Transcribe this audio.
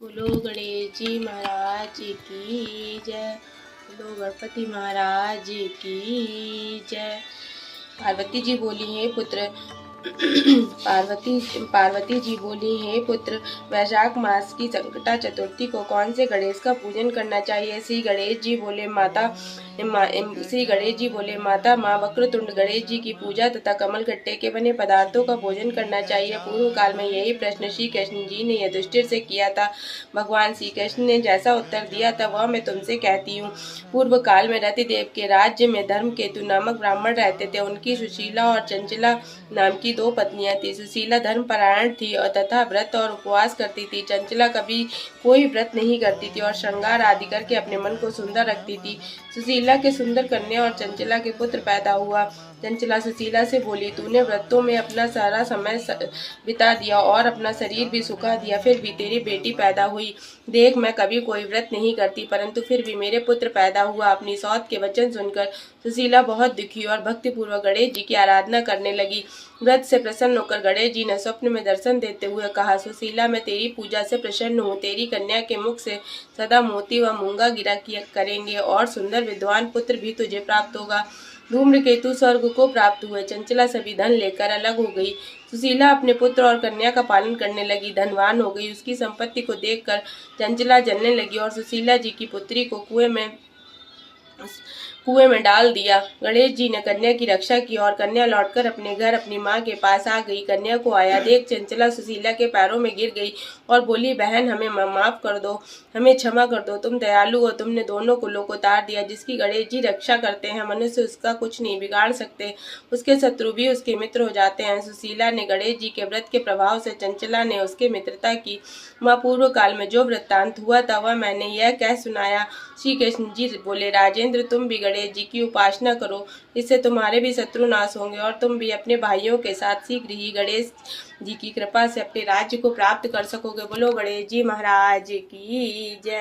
बोलो गणेश जी महाराज की जय। बोलो गणपति महाराज की जय। पार्वती जी बोली है पुत्र पार्वती जी बोली हे पुत्र, वैशाख मास की संकटा चतुर्थी को कौन से गणेश का पूजन करना चाहिए। श्री गणेश जी बोले माता माँ वक्रतुंड गणेश जी की पूजा तथा कमल गट्टे के बने पदार्थों का भोजन करना चाहिए। पूर्व काल में यही प्रश्न श्री कृष्ण जी ने युधिष्ठिर से किया था। भगवान श्री कृष्ण ने जैसा उत्तर दिया था वह मैं तुमसे कहती हूँ। पूर्व काल में रतिदेव के राज्य में धर्मकेतु नामक ब्राह्मण रहते थे। उनकी सुशीला और चंचला नाम की दो पत्नियां थी। सुशीला धर्मपरायण थी और तथा व्रत और उपवास करती थी। चंचला कभी कोई व्रत नहीं करती थी और श्रृंगार आदि करके अपने मन को सुंदर रखती थी। सुशीला के सुंदर कन्या और चंचला के पुत्र पैदा हुआ। चंचला सुशीला से बोली, तूने व्रतों में अपना सारा समय बिता दिया और अपना शरीर भी सुखा दिया, फिर भी तेरी बेटी पैदा हुई। देख, मैं कभी कोई व्रत नहीं करती, परंतु फिर भी मेरे पुत्र पैदा हुआ। अपनी सौत के वचन सुनकर सुशीला बहुत दुखी और भक्तिपूर्वक गणेश जी की आराधना करने लगी। व्रत से प्रसन्न होकर गणेश जी ने स्वप्न में दर्शन देते हुए कहा, सुशीला, मैं तेरी पूजा से प्रसन्न हूँ। तेरी कन्या के मुख से सदा मोती व मूंगा गिरा किया करेंगे और सुंदर विद्वान पुत्र भी तुझे प्राप्त होगा। धूम्रकेतु स्वर्ग को प्राप्त हुए। चंचला सभी धन लेकर अलग हो गई। सुशीला अपने पुत्र और कन्या का पालन करने लगी, धनवान हो गई। उसकी संपत्ति को देखकर चंचला जलने लगी और सुशीला जी की पुत्री को कुएं में डाल दिया। गणेश जी ने कन्या की रक्षा की और कन्या लौटकर अपने घर अपनी माँ के पास आ गई। कन्या को आया देख चंचला सुशीला के पैरों में गिर गई और बोली, बहन, हमें माफ कर दो, हमें क्षमा कर दो। तुम दयालु हो, तुमने दोनों कुलों को तार दिया। जिसकी गणेश जी रक्षा करते हैं, मनुष्य उसका कुछ नहीं बिगाड़ सकते, उसके शत्रु भी उसके मित्र हो जाते हैं। सुशीला ने गणेश जी के व्रत के प्रभाव से चंचला ने उसके मित्रता की। वह पूर्व काल में जो वृत्तांत हुआ था वह मैंने यह कह सुनाया। श्री कृष्ण जी बोले, राजेंद्र, तुम भी गणेश जी की उपासना करो, इससे तुम्हारे भी शत्रु नाश होंगे और तुम भी अपने भाइयों के साथ शीघ्र ही गणेश जी की कृपा से अपने राज्य को प्राप्त कर सकोगे। बोलो गणेश जी महाराज की जय।